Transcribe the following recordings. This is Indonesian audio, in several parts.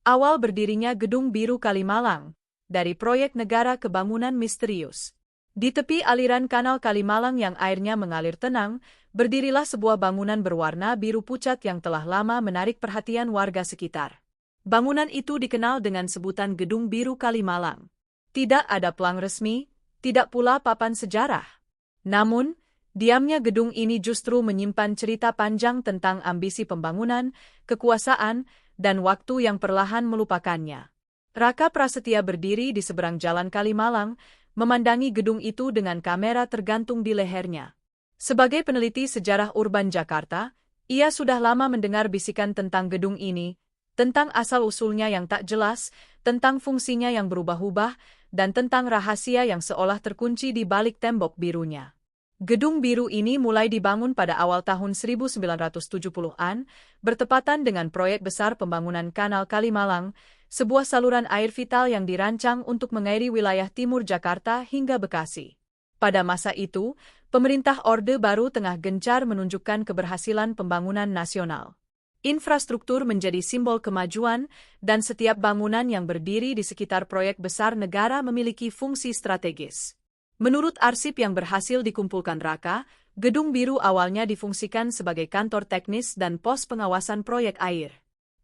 Awal berdirinya Gedung Biru Kalimalang, dari proyek negara ke bangunan misterius. Di tepi aliran Kanal Kalimalang yang airnya mengalir tenang, berdirilah sebuah bangunan berwarna biru pucat yang telah lama menarik perhatian warga sekitar. Bangunan itu dikenal dengan sebutan Gedung Biru Kalimalang. Tidak ada pelang resmi, tidak pula papan sejarah. Namun, diamnya gedung ini justru menyimpan cerita panjang tentang ambisi pembangunan, kekuasaan, dan waktu yang perlahan melupakannya. Raka Prasetya berdiri di seberang Jalan Kalimalang, memandangi gedung itu dengan kamera tergantung di lehernya. Sebagai peneliti sejarah urban Jakarta, ia sudah lama mendengar bisikan tentang gedung ini, tentang asal-usulnya yang tak jelas, tentang fungsinya yang berubah-ubah, dan tentang rahasia yang seolah terkunci di balik tembok birunya. Gedung biru ini mulai dibangun pada awal tahun 1970-an, bertepatan dengan proyek besar pembangunan Kanal Kalimalang, sebuah saluran air vital yang dirancang untuk mengairi wilayah timur Jakarta hingga Bekasi. Pada masa itu, pemerintah Orde Baru tengah gencar menunjukkan keberhasilan pembangunan nasional. Infrastruktur menjadi simbol kemajuan, dan setiap bangunan yang berdiri di sekitar proyek besar negara memiliki fungsi strategis. Menurut arsip yang berhasil dikumpulkan Raka, Gedung Biru awalnya difungsikan sebagai kantor teknis dan pos pengawasan proyek air.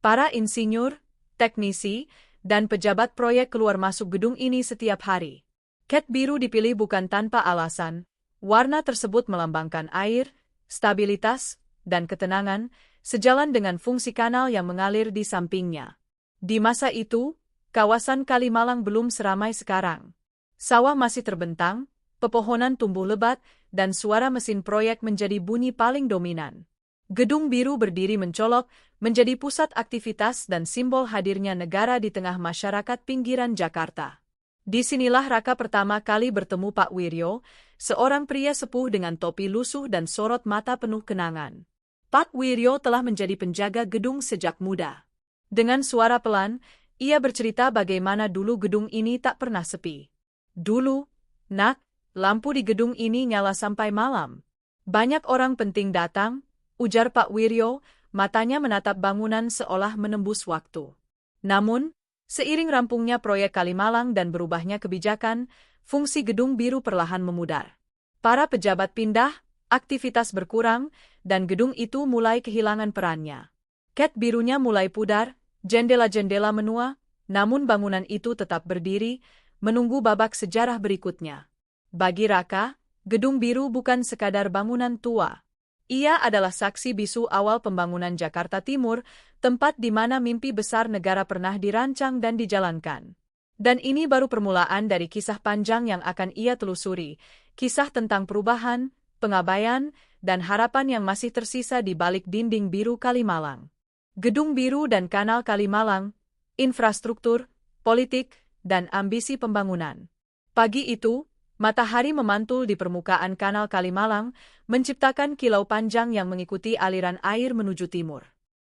Para insinyur, teknisi, dan pejabat proyek keluar masuk gedung ini setiap hari. Cat biru dipilih bukan tanpa alasan. Warna tersebut melambangkan air, stabilitas, dan ketenangan, sejalan dengan fungsi kanal yang mengalir di sampingnya. Di masa itu, kawasan Kalimalang belum seramai sekarang. Sawah masih terbentang, pepohonan tumbuh lebat, dan suara mesin proyek menjadi bunyi paling dominan. Gedung Biru berdiri mencolok, menjadi pusat aktivitas dan simbol hadirnya negara di tengah masyarakat pinggiran Jakarta. Disinilah Raka pertama kali bertemu Pak Wiryo, seorang pria sepuh dengan topi lusuh dan sorot mata penuh kenangan. Pak Wiryo telah menjadi penjaga gedung sejak muda. Dengan suara pelan, ia bercerita bagaimana dulu gedung ini tak pernah sepi. Dulu, Nak, lampu di gedung ini nyala sampai malam. Banyak orang penting datang, ujar Pak Wiryo, matanya menatap bangunan seolah menembus waktu. Namun, seiring rampungnya proyek Kalimalang dan berubahnya kebijakan, fungsi Gedung Biru perlahan memudar. Para pejabat pindah, aktivitas berkurang, dan gedung itu mulai kehilangan perannya. Cat birunya mulai pudar, jendela-jendela menua, namun bangunan itu tetap berdiri, menunggu babak sejarah berikutnya. Bagi Raka, Gedung Biru bukan sekadar bangunan tua. Ia adalah saksi bisu awal pembangunan Jakarta Timur, tempat di mana mimpi besar negara pernah dirancang dan dijalankan. Dan ini baru permulaan dari kisah panjang yang akan ia telusuri, kisah tentang perubahan, pengabaian, dan harapan yang masih tersisa di balik dinding biru Kalimalang. Gedung Biru dan Kanal Kalimalang, infrastruktur, politik, dan ambisi pembangunan. Pagi itu, matahari memantul di permukaan Kanal Kalimalang, menciptakan kilau panjang yang mengikuti aliran air menuju timur.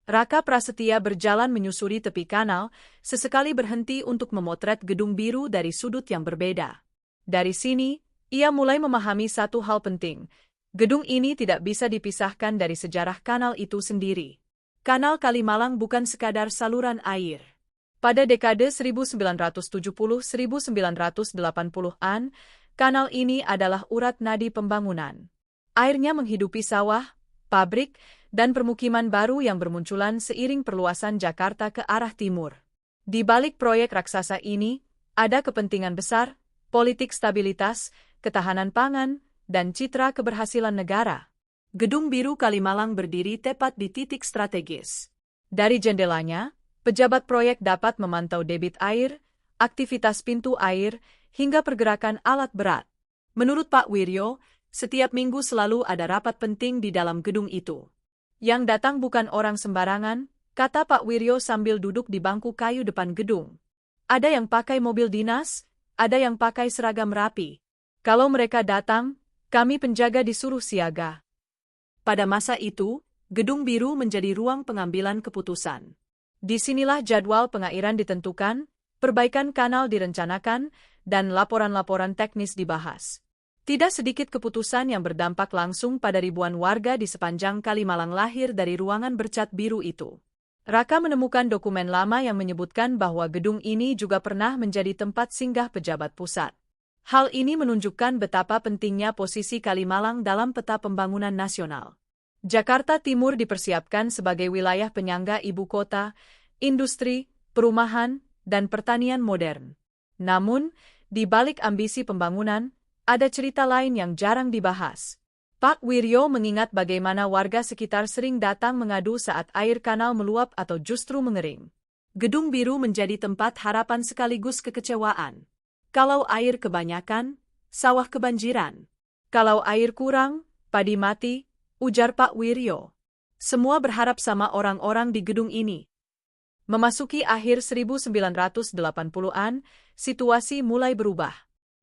Raka Prasetya berjalan menyusuri tepi kanal, sesekali berhenti untuk memotret Gedung Biru dari sudut yang berbeda. Dari sini, ia mulai memahami satu hal penting. Gedung ini tidak bisa dipisahkan dari sejarah kanal itu sendiri. Kanal Kalimalang bukan sekadar saluran air. Pada dekade 1970-1980-an, kanal ini adalah urat nadi pembangunan. Airnya menghidupi sawah, pabrik, dan permukiman baru yang bermunculan seiring perluasan Jakarta ke arah timur. Di balik proyek raksasa ini, ada kepentingan besar, politik stabilitas, ketahanan pangan, dan citra keberhasilan negara. Gedung Biru Kalimalang berdiri tepat di titik strategis. Dari jendelanya, pejabat proyek dapat memantau debit air, aktivitas pintu air, hingga pergerakan alat berat. Menurut Pak Wiryo, setiap minggu selalu ada rapat penting di dalam gedung itu. Yang datang bukan orang sembarangan, kata Pak Wiryo sambil duduk di bangku kayu depan gedung. Ada yang pakai mobil dinas, ada yang pakai seragam rapi. Kalau mereka datang, kami penjaga disuruh siaga. Pada masa itu, Gedung Biru menjadi ruang pengambilan keputusan. Disinilah jadwal pengairan ditentukan, perbaikan kanal direncanakan, dan laporan-laporan teknis dibahas. Tidak sedikit keputusan yang berdampak langsung pada ribuan warga di sepanjang Kalimalang lahir dari ruangan bercat biru itu. Raka menemukan dokumen lama yang menyebutkan bahwa gedung ini juga pernah menjadi tempat singgah pejabat pusat. Hal ini menunjukkan betapa pentingnya posisi Kalimalang dalam peta pembangunan nasional. Jakarta Timur dipersiapkan sebagai wilayah penyangga ibu kota, industri, perumahan, dan pertanian modern. Namun, di balik ambisi pembangunan, ada cerita lain yang jarang dibahas. Pak Wiryo mengingat bagaimana warga sekitar sering datang mengadu saat air kanal meluap atau justru mengering. Gedung Biru menjadi tempat harapan sekaligus kekecewaan. Kalau air kebanyakan, sawah kebanjiran. Kalau air kurang, padi mati, ujar Pak Wiryo. Semua berharap sama orang-orang di gedung ini. Memasuki akhir 1980-an, situasi mulai berubah.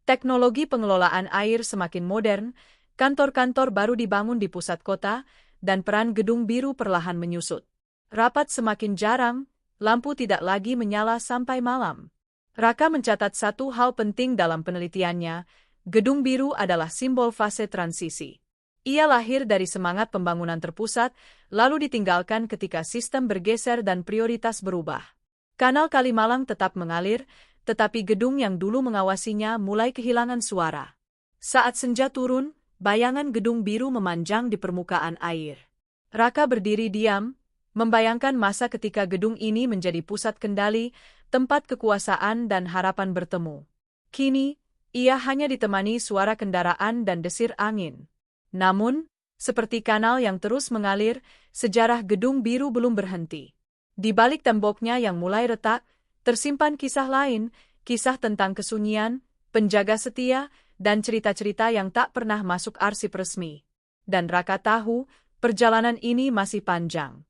Teknologi pengelolaan air semakin modern, kantor-kantor baru dibangun di pusat kota, dan peran Gedung Biru perlahan menyusut. Rapat semakin jarang, lampu tidak lagi menyala sampai malam. Raka mencatat satu hal penting dalam penelitiannya, Gedung Biru adalah simbol fase transisi. Ia lahir dari semangat pembangunan terpusat, lalu ditinggalkan ketika sistem bergeser dan prioritas berubah. Kanal Kalimalang tetap mengalir, tetapi gedung yang dulu mengawasinya mulai kehilangan suara. Saat senja turun, bayangan Gedung Biru memanjang di permukaan air. Raka berdiri diam, membayangkan masa ketika gedung ini menjadi pusat kendali, tempat kekuasaan dan harapan bertemu. Kini, ia hanya ditemani suara kendaraan dan desir angin. Namun, seperti kanal yang terus mengalir, sejarah Gedung Biru belum berhenti. Di balik temboknya yang mulai retak, tersimpan kisah lain, kisah tentang kesunyian, penjaga setia, dan cerita-cerita yang tak pernah masuk arsip resmi. Dan Raka tahu, perjalanan ini masih panjang.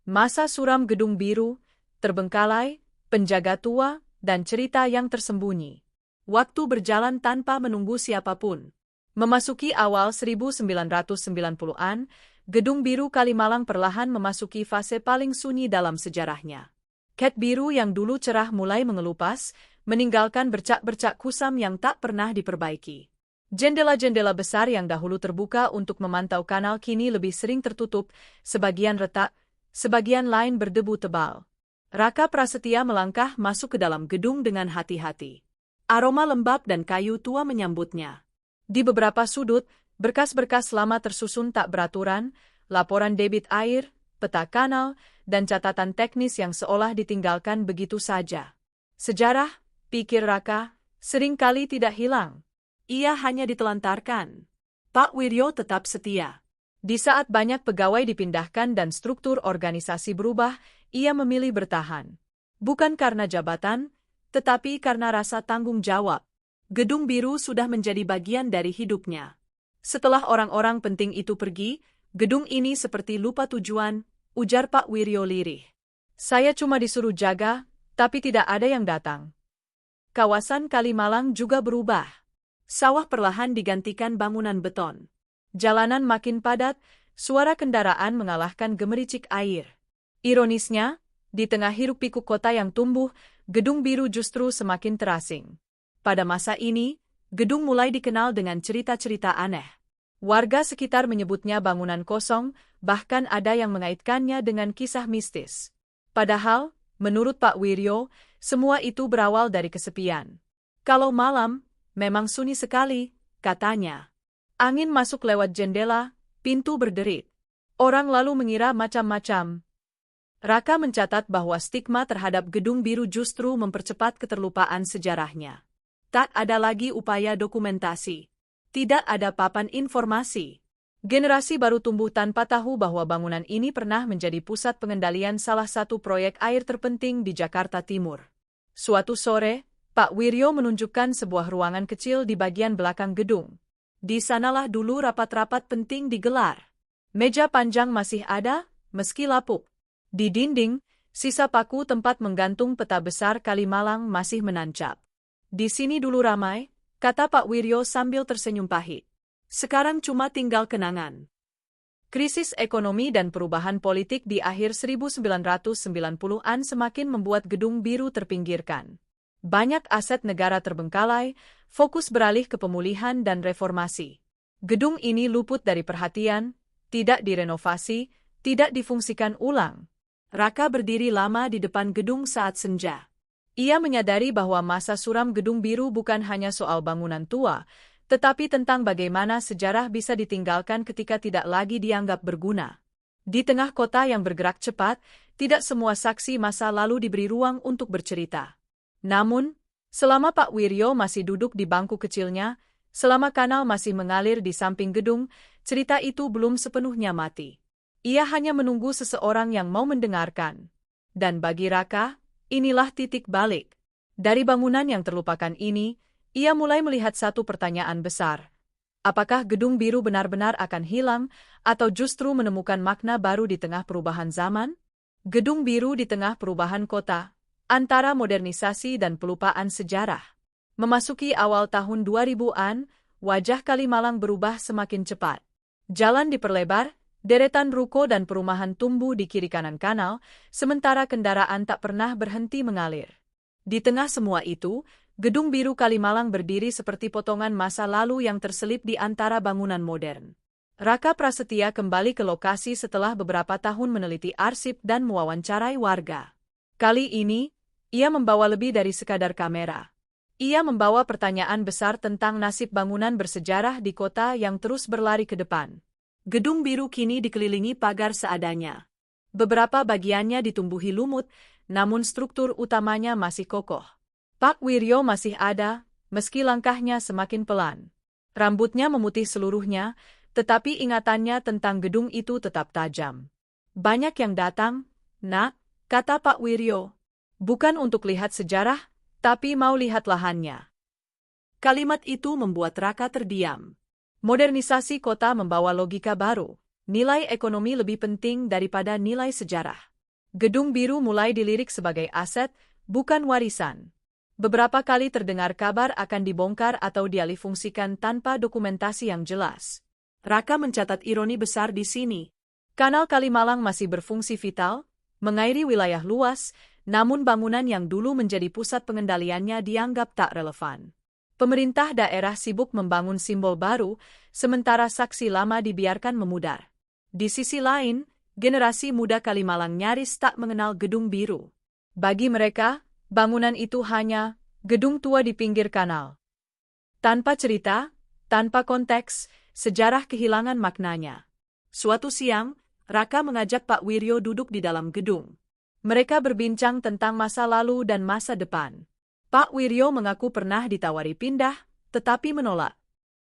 Masa suram Gedung Biru, terbengkalai, penjaga tua, dan cerita yang tersembunyi. Waktu berjalan tanpa menunggu siapapun. Memasuki awal 1990-an, Gedung Biru Kalimalang perlahan memasuki fase paling sunyi dalam sejarahnya. Cat biru yang dulu cerah mulai mengelupas, meninggalkan bercak-bercak kusam yang tak pernah diperbaiki. Jendela-jendela besar yang dahulu terbuka untuk memantau kanal kini lebih sering tertutup, sebagian retak, sebagian lain berdebu tebal. Raka Prasetya melangkah masuk ke dalam gedung dengan hati-hati. Aroma lembab dan kayu tua menyambutnya. Di beberapa sudut, berkas-berkas lama tersusun tak beraturan, laporan debit air, peta kanal, dan catatan teknis yang seolah ditinggalkan begitu saja. Sejarah, pikir Raka, seringkali tidak hilang. Ia hanya ditelantarkan. Pak Wiryo tetap setia. Di saat banyak pegawai dipindahkan dan struktur organisasi berubah, ia memilih bertahan. Bukan karena jabatan, tetapi karena rasa tanggung jawab. Gedung Biru sudah menjadi bagian dari hidupnya. Setelah orang-orang penting itu pergi, gedung ini seperti lupa tujuan, ujar Pak Wiryo lirih. Saya cuma disuruh jaga, tapi tidak ada yang datang. Kawasan Kalimalang juga berubah. Sawah perlahan digantikan bangunan beton. Jalanan makin padat, suara kendaraan mengalahkan gemericik air. Ironisnya, di tengah hiruk-pikuk kota yang tumbuh, Gedung Biru justru semakin terasing. Pada masa ini, gedung mulai dikenal dengan cerita-cerita aneh. Warga sekitar menyebutnya bangunan kosong, bahkan ada yang mengaitkannya dengan kisah mistis. Padahal, menurut Pak Wiryo, semua itu berawal dari kesepian. Kalau malam, memang sunyi sekali, katanya. Angin masuk lewat jendela, pintu berderit. Orang lalu mengira macam-macam. Raka mencatat bahwa stigma terhadap Gedung Biru justru mempercepat keterlupaan sejarahnya. Tak ada lagi upaya dokumentasi. Tidak ada papan informasi. Generasi baru tumbuh tanpa tahu bahwa bangunan ini pernah menjadi pusat pengendalian salah satu proyek air terpenting di Jakarta Timur. Suatu sore, Pak Wiryo menunjukkan sebuah ruangan kecil di bagian belakang gedung. Di sanalah dulu rapat-rapat penting digelar. Meja panjang masih ada, meski lapuk. Di dinding, sisa paku tempat menggantung peta besar Kalimalang masih menancap. Di sini dulu ramai, kata Pak Wiryo sambil tersenyum pahit. Sekarang cuma tinggal kenangan. Krisis ekonomi dan perubahan politik di akhir 1990-an semakin membuat Gedung Biru terpinggirkan. Banyak aset negara terbengkalai, fokus beralih ke pemulihan dan reformasi. Gedung ini luput dari perhatian, tidak direnovasi, tidak difungsikan ulang. Raka berdiri lama di depan gedung saat senja. Ia menyadari bahwa masa suram Gedung Biru bukan hanya soal bangunan tua, tetapi tentang bagaimana sejarah bisa ditinggalkan ketika tidak lagi dianggap berguna. Di tengah kota yang bergerak cepat, tidak semua saksi masa lalu diberi ruang untuk bercerita. Namun, selama Pak Wiryo masih duduk di bangku kecilnya, selama kanal masih mengalir di samping gedung, cerita itu belum sepenuhnya mati. Ia hanya menunggu seseorang yang mau mendengarkan. Dan bagi Raka, inilah titik balik. Dari bangunan yang terlupakan ini, ia mulai melihat satu pertanyaan besar. Apakah Gedung Biru benar-benar akan hilang, atau justru menemukan makna baru di tengah perubahan zaman? Gedung Biru di tengah perubahan kota, antara modernisasi dan pelupaan sejarah. Memasuki awal tahun 2000-an, wajah Kalimalang berubah semakin cepat. Jalan diperlebar, deretan ruko dan perumahan tumbuh di kiri kanan kanal, sementara kendaraan tak pernah berhenti mengalir. Di tengah semua itu, Gedung Biru Kalimalang berdiri seperti potongan masa lalu yang terselip di antara bangunan modern. Raka Prasetya kembali ke lokasi setelah beberapa tahun meneliti arsip dan mewawancarai warga. Kali ini, ia membawa lebih dari sekadar kamera. Ia membawa pertanyaan besar tentang nasib bangunan bersejarah di kota yang terus berlari ke depan. Gedung Biru kini dikelilingi pagar seadanya. Beberapa bagiannya ditumbuhi lumut, namun struktur utamanya masih kokoh. Pak Wiryo masih ada, meski langkahnya semakin pelan. Rambutnya memutih seluruhnya, tetapi ingatannya tentang gedung itu tetap tajam. Banyak yang datang, Nak, kata Pak Wiryo. Bukan untuk lihat sejarah, tapi mau lihat lahannya. Kalimat itu membuat Raka terdiam. Modernisasi kota membawa logika baru. Nilai ekonomi lebih penting daripada nilai sejarah. Gedung Biru mulai dilirik sebagai aset, bukan warisan. Beberapa kali terdengar kabar akan dibongkar atau dialihfungsikan tanpa dokumentasi yang jelas. Raka mencatat ironi besar di sini. Kanal Kalimalang masih berfungsi vital, mengairi wilayah luas, namun bangunan yang dulu menjadi pusat pengendaliannya dianggap tak relevan. Pemerintah daerah sibuk membangun simbol baru, sementara saksi lama dibiarkan memudar. Di sisi lain, generasi muda Kalimalang nyaris tak mengenal Gedung Biru. Bagi mereka, bangunan itu hanya gedung tua di pinggir kanal. Tanpa cerita, tanpa konteks, sejarah kehilangan maknanya. Suatu siang, Raka mengajak Pak Wiryo duduk di dalam gedung. Mereka berbincang tentang masa lalu dan masa depan. Pak Wiryo mengaku pernah ditawari pindah, tetapi menolak.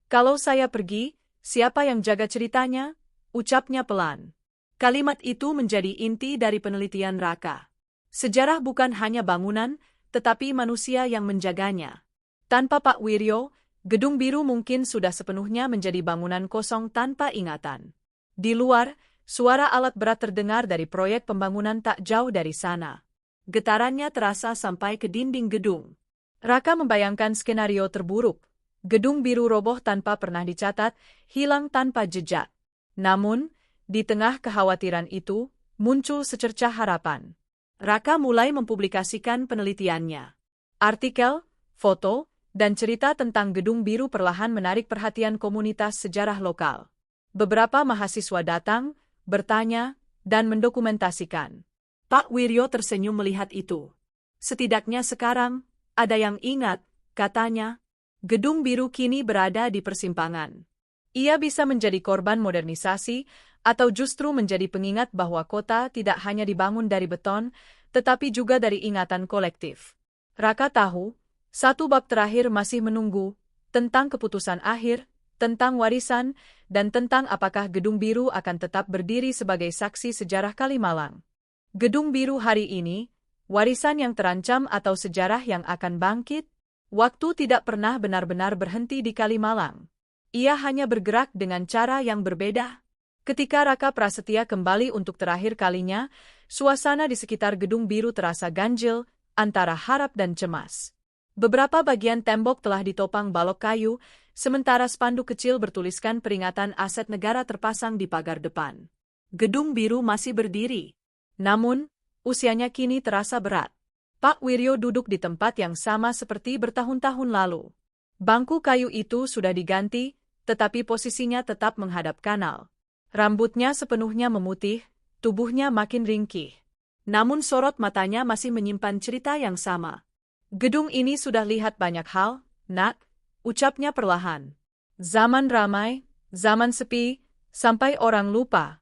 Kalau saya pergi, siapa yang jaga ceritanya? Ucapnya pelan. Kalimat itu menjadi inti dari penelitian Raka. Sejarah bukan hanya bangunan, tetapi manusia yang menjaganya. Tanpa Pak Wiryo, Gedung Biru mungkin sudah sepenuhnya menjadi bangunan kosong tanpa ingatan. Di luar, suara alat berat terdengar dari proyek pembangunan tak jauh dari sana. Getarannya terasa sampai ke dinding gedung. Raka membayangkan skenario terburuk. Gedung Biru roboh tanpa pernah dicatat, hilang tanpa jejak. Namun, di tengah kekhawatiran itu, muncul secercah harapan. Raka mulai mempublikasikan penelitiannya. Artikel, foto, dan cerita tentang Gedung Biru perlahan menarik perhatian komunitas sejarah lokal. Beberapa mahasiswa datang, bertanya, dan mendokumentasikan. Pak Wiryo tersenyum melihat itu. Setidaknya sekarang, ada yang ingat, katanya. Gedung Biru kini berada di persimpangan. Ia bisa menjadi korban modernisasi, atau justru menjadi pengingat bahwa kota tidak hanya dibangun dari beton, tetapi juga dari ingatan kolektif. Raka tahu, satu bab terakhir masih menunggu, tentang keputusan akhir, tentang warisan, dan tentang apakah Gedung Biru akan tetap berdiri sebagai saksi sejarah Kalimalang. Gedung Biru hari ini, warisan yang terancam atau sejarah yang akan bangkit? Waktu tidak pernah benar-benar berhenti di Kalimalang. Ia hanya bergerak dengan cara yang berbeda. Ketika Raka Prasetya kembali untuk terakhir kalinya, suasana di sekitar Gedung Biru terasa ganjil, antara harap dan cemas. Beberapa bagian tembok telah ditopang balok kayu, sementara spanduk kecil bertuliskan peringatan aset negara terpasang di pagar depan. Gedung Biru masih berdiri. Namun, usianya kini terasa berat. Pak Wiryo duduk di tempat yang sama seperti bertahun-tahun lalu. Bangku kayu itu sudah diganti, tetapi posisinya tetap menghadap kanal. Rambutnya sepenuhnya memutih, tubuhnya makin ringkih. Namun sorot matanya masih menyimpan cerita yang sama. Gedung ini sudah lihat banyak hal, Nak, ucapnya perlahan. Zaman ramai, zaman sepi, sampai orang lupa.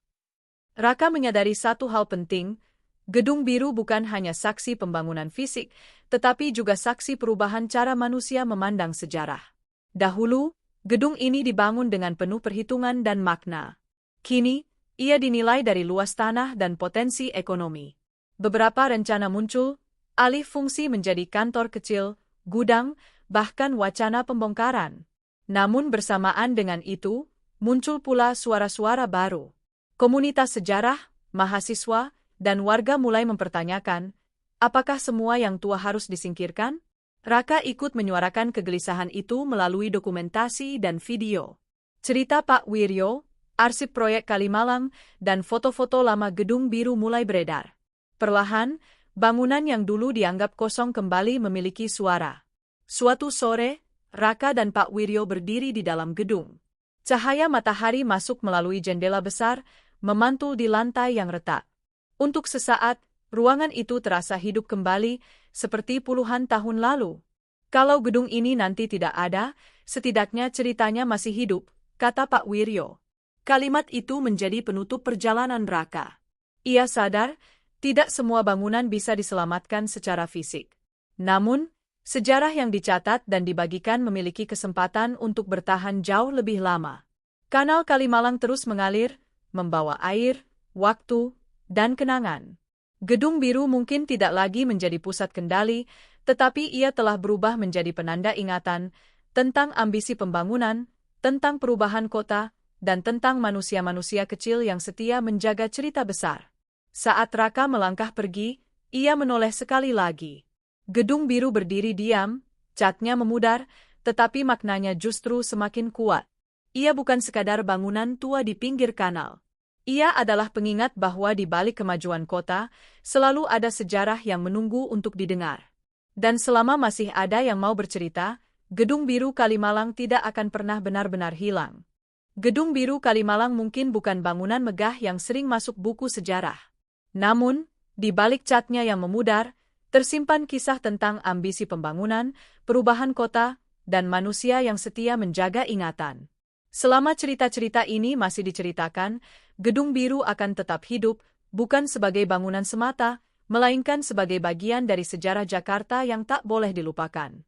Raka menyadari satu hal penting, gedung biru bukan hanya saksi pembangunan fisik, tetapi juga saksi perubahan cara manusia memandang sejarah. Dahulu, gedung ini dibangun dengan penuh perhitungan dan makna. Kini, ia dinilai dari luas tanah dan potensi ekonomi. Beberapa rencana muncul, alih fungsi menjadi kantor kecil, gudang, bahkan wacana pembongkaran. Namun bersamaan dengan itu, muncul pula suara-suara baru. Komunitas sejarah, mahasiswa, dan warga mulai mempertanyakan, apakah semua yang tua harus disingkirkan? Raka ikut menyuarakan kegelisahan itu melalui dokumentasi dan video. Cerita Pak Wiryo, arsip proyek Kalimalang, dan foto-foto lama gedung biru mulai beredar. Perlahan, bangunan yang dulu dianggap kosong kembali memiliki suara. Suatu sore, Raka dan Pak Wiryo berdiri di dalam gedung. Cahaya matahari masuk melalui jendela besar, memantul di lantai yang retak. Untuk sesaat, ruangan itu terasa hidup kembali, seperti puluhan tahun lalu. Kalau gedung ini nanti tidak ada, setidaknya ceritanya masih hidup, kata Pak Wiryo. Kalimat itu menjadi penutup perjalanan Raka. Ia sadar, tidak semua bangunan bisa diselamatkan secara fisik. Namun, sejarah yang dicatat dan dibagikan memiliki kesempatan untuk bertahan jauh lebih lama. Kanal Kalimalang terus mengalir, membawa air, waktu, dan kenangan. Gedung biru mungkin tidak lagi menjadi pusat kendali, tetapi ia telah berubah menjadi penanda ingatan tentang ambisi pembangunan, tentang perubahan kota, dan tentang manusia-manusia kecil yang setia menjaga cerita besar. Saat Raka melangkah pergi, ia menoleh sekali lagi. Gedung biru berdiri diam, catnya memudar, tetapi maknanya justru semakin kuat. Ia bukan sekadar bangunan tua di pinggir kanal. Ia adalah pengingat bahwa di balik kemajuan kota, selalu ada sejarah yang menunggu untuk didengar. Dan selama masih ada yang mau bercerita, Gedung Biru Kalimalang tidak akan pernah benar-benar hilang. Gedung Biru Kalimalang mungkin bukan bangunan megah yang sering masuk buku sejarah. Namun, di balik catnya yang memudar, tersimpan kisah tentang ambisi pembangunan, perubahan kota, dan manusia yang setia menjaga ingatan. Selama cerita-cerita ini masih diceritakan, Gedung Biru akan tetap hidup, bukan sebagai bangunan semata, melainkan sebagai bagian dari sejarah Jakarta yang tak boleh dilupakan.